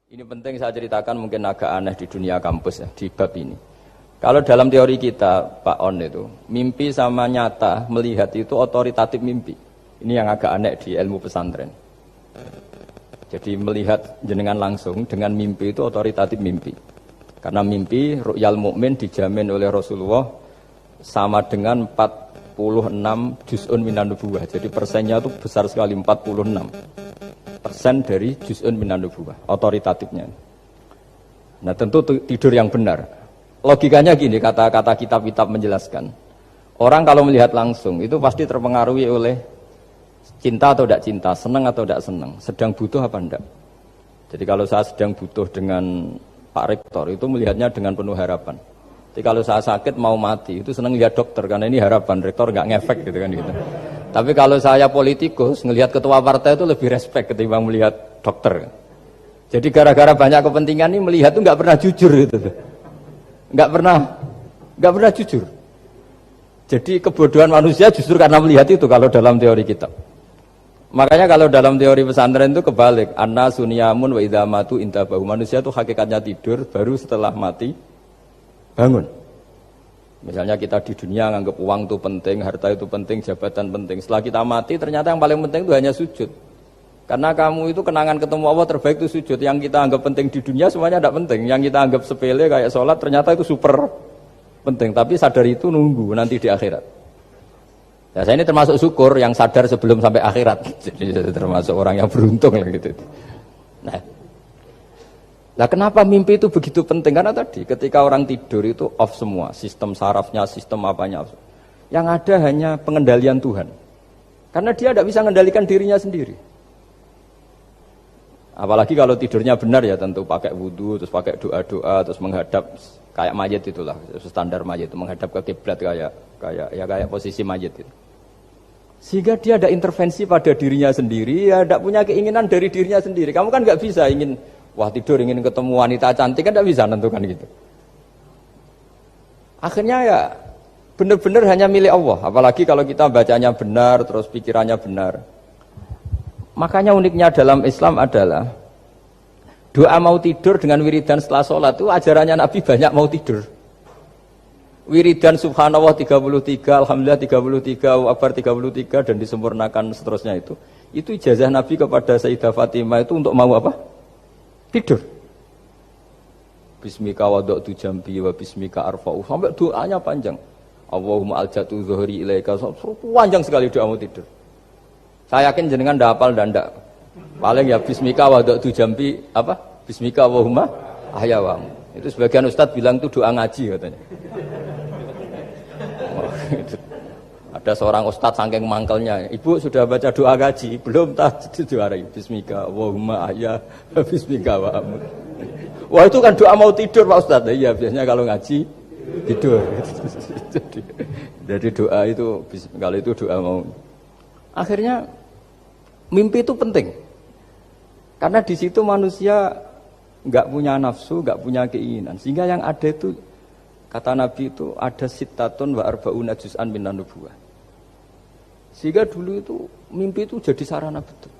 Ini penting saya ceritakan, mungkin agak aneh di dunia kampus ya, di bab ini. Kalau dalam teori kita, Pak On itu, mimpi sama nyata, melihat itu otoritatif mimpi. Ini yang agak aneh di ilmu pesantren. Jadi melihat jenengan langsung dengan mimpi itu otoritatif mimpi. Karena mimpi, ru'yal mukmin dijamin oleh Rasulullah sama dengan 46 juz'un minan nubuwah. Jadi persennya itu besar sekali, 46% dari juz'un minan nubuwah, otoritatifnya. Nah tentu tidur yang benar. Logikanya gini, kata-kata kitab-kitab menjelaskan. Orang kalau melihat langsung itu pasti terpengaruhi oleh cinta atau tidak cinta, senang atau tidak senang, sedang butuh apa tidak. Jadi kalau saya sedang butuh dengan Pak Rektor itu melihatnya dengan penuh harapan. Jadi kalau saya sakit mau mati itu senang lihat dokter karena ini harapan, Rektor nggak ngefek gitu kan gitu. Tapi kalau saya politikus ngelihat ketua partai itu lebih respect ketimbang melihat dokter. Jadi gara-gara banyak kepentingan ini melihat itu nggak pernah jujur gitu. Nggak pernah jujur. Jadi kebodohan manusia justru karena melihat itu kalau dalam teori kitab. Makanya kalau dalam teori pesantren itu kebalik, anna sunyamun wa idza matu intabahu. Manusia itu hakikatnya tidur, baru setelah mati bangun. Misalnya kita di dunia nganggap uang itu penting, harta itu penting, jabatan penting. Setelah kita mati ternyata yang paling penting itu hanya sujud. Karena kamu itu kenangan ketemu Allah terbaik itu sujud. Yang kita anggap penting di dunia semuanya tidak penting. Yang kita anggap sepele kayak sholat ternyata itu super penting. Tapi sadar itu nunggu nanti di akhirat. Ya, saya ini termasuk syukur yang sadar sebelum sampai akhirat. Jadi termasuk orang yang beruntung lah gitu. Nah, kenapa mimpi itu begitu penting? Karena tadi ketika orang tidur itu off semua, sistem sarafnya, sistem apanya. Yang ada hanya pengendalian Tuhan. Karena dia tidak bisa mengendalikan dirinya sendiri. Apalagi kalau tidurnya benar ya tentu pakai wudhu, terus pakai doa-doa, terus menghadap kayak mayit itulah, standar mayit itu menghadap ke kiblat kayak posisi mayit itu. Sehingga dia ada intervensi pada dirinya sendiri, ya tidak punya keinginan dari dirinya sendiri. Kamu kan nggak bisa ingin, wah tidur ingin ketemu wanita cantik kan tidak bisa nentukan gitu. Akhirnya ya benar-benar hanya milik Allah. Apalagi kalau kita bacanya benar, terus pikirannya benar. Makanya uniknya dalam Islam adalah doa mau tidur dengan wiridan setelah sholat itu ajarannya Nabi banyak mau tidur. Wiridan subhanallah 33, alhamdulillah 33, Allahu akbar 33 dan disempurnakan seterusnya itu ijazah Nabi kepada Sayyidah Fatimah itu untuk mau apa? Tidur. Bismika wada'tu jambi wa bismika arfa'u. Sampai doanya panjang. Allahumma aljatu zuhri ilaika. Panjang sekali doa mau tidur. Saya yakin jenengan ndak hafal dan ndak. Paling ya bismika wada'tu jambi apa? Bismika Allahumma ahyawamu. Itu sebagian ustadz bilang itu doa ngaji katanya. Ada seorang ustadz saking mangkelnya, ibu sudah baca doa ngaji? Belum, tak juara. Bismika Allahumma ahya bismika wa amut. Wah itu kan doa mau tidur Pak Ustadz. Iya biasanya kalau ngaji tidur. Jadi doa itu kalau itu doa mau. Akhirnya mimpi itu penting. Karena di situ manusia nggak punya nafsu, nggak punya keinginan. Sehingga yang ada itu kata Nabi itu ada sittatun wa arba'una juz'an minan nubuwah. Sehingga dulu itu mimpi itu jadi sarana betul.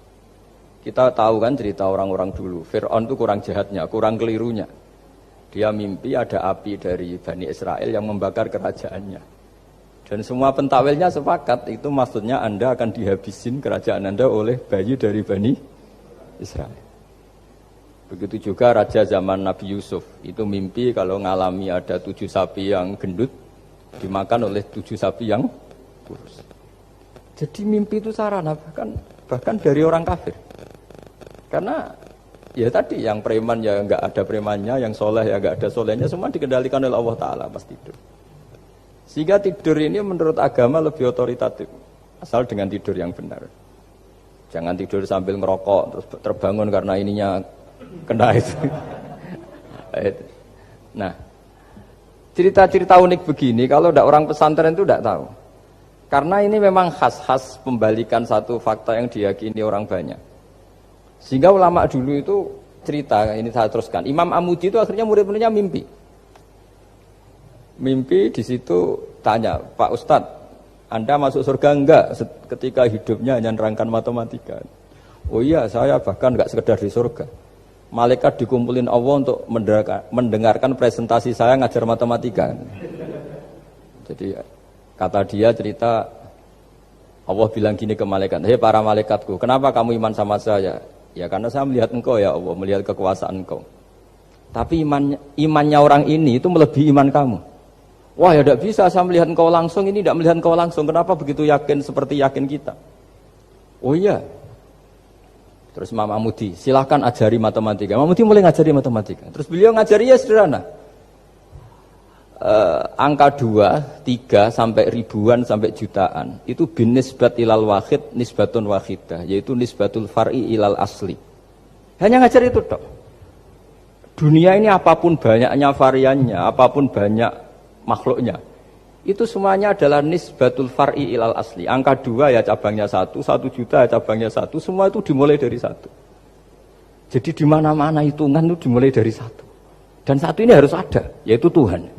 Kita tahu kan cerita orang-orang dulu. Fir'aun itu kurang jahatnya, kurang kelirunya. Dia mimpi ada api dari Bani Israel yang membakar kerajaannya. Dan semua pentakwilnya sepakat itu maksudnya Anda akan dihabisin kerajaan Anda oleh bayi dari Bani Israel. Begitu juga raja zaman Nabi Yusuf itu mimpi kalau ngalami ada 7 sapi yang gendut dimakan oleh 7 sapi yang kurus. Jadi mimpi itu sarana bahkan dari orang kafir. Karena ya tadi yang preman ya nggak ada premannya, yang soleh ya nggak ada solehnya, semua dikendalikan oleh Allah Taala pas tidur. Sehingga tidur ini menurut agama lebih otoritatif asal dengan tidur yang benar. Jangan tidur sambil ngerokok terus terbangun karena ininya kena itu. Nah, cerita-cerita unik begini kalau tidak orang pesantren itu tidak tahu. Karena ini memang khas pembalikan satu fakta yang diyakini orang banyak. Sehingga ulama dulu itu cerita, ini saya teruskan. Imam Amudi itu akhirnya murid-muridnya mimpi. Mimpi di situ tanya, Pak Ustadz, Anda masuk surga enggak ketika hidupnya hanya nerangkan matematika? Oh iya, saya bahkan enggak sekedar di surga. malaikat dikumpulin Allah untuk mendengarkan presentasi saya ngajar matematika. Jadi kata dia cerita, Allah bilang gini ke malaikat, hei para malaikatku, kenapa kamu iman sama saya? Ya karena saya melihat engkau ya Allah, melihat kekuasaan engkau. Tapi imannya orang ini itu melebihi iman kamu. Wah ya tidak bisa, saya melihat engkau langsung, ini tidak melihat engkau langsung. Kenapa begitu yakin seperti yakin kita? Oh iya. Terus Imam Mahmudi, silahkan ajari matematika. Mahmudi mulai ngajari matematika. Terus beliau ngajari ya sederhana. Angka 2, 3 sampai ribuan sampai jutaan itu bin nisbat ilal wahid nisbatun wahidah, yaitu nisbatul far'i ilal asli. Hanya ngajar itu tok. Dunia ini apapun banyaknya variannya, apapun banyak makhluknya, itu semuanya adalah nisbatul far'i ilal asli. Angka 2 ya cabangnya 1, 1 juta ya cabangnya 1, semua itu dimulai dari 1. Jadi di mana-mana hitungan itu dimulai dari 1. Dan 1 ini harus ada, yaitu Tuhan.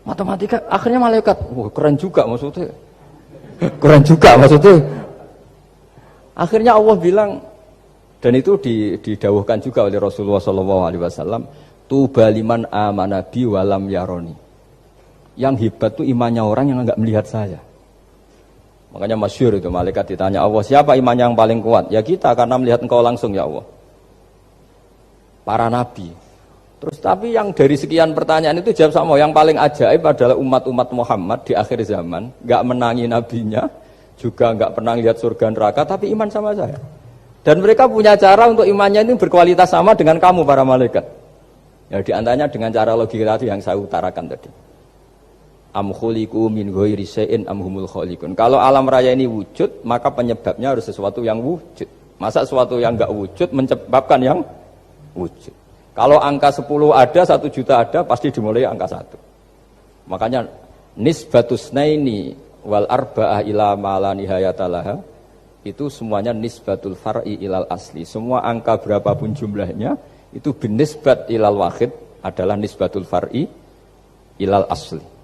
Matematika akhirnya malaikat, wah keren juga maksudnya. Keren juga maksudnya. Akhirnya Allah bilang, dan itu didawuhkan juga oleh Rasulullah SAW, tuba liman amana bi walam yaroni. Yang hebat itu imannya orang yang enggak melihat saya. Makanya masyhur itu malaikat ditanya Allah, siapa iman yang paling kuat? Ya kita, karena melihat engkau langsung ya Allah. Para nabi. Terus tapi yang dari sekian pertanyaan itu jawab sama, yang paling ajaib adalah umat-umat Muhammad di akhir zaman, enggak menangi nabinya, juga enggak pernah lihat surga neraka, tapi iman sama saya. Dan mereka punya cara untuk imannya ini berkualitas sama dengan kamu para malaikat. Ya diantaranya dengan cara logika yang saya utarakan tadi. Am khuliqu min ghairi syai'in am humul khaliqun. Kalau alam raya ini wujud, maka penyebabnya harus sesuatu yang wujud. Masa sesuatu yang enggak wujud menyebabkan yang wujud. Kalau angka 10 ada, 1 juta ada, pasti dimulai angka 1. Makanya nisbatus naini wal arba'ah ila ma la nihayatalaha, itu semuanya nisbatul far'i ilal asli. Semua angka berapapun jumlahnya itu binisbat ilal wahid adalah nisbatul far'i ilal asli.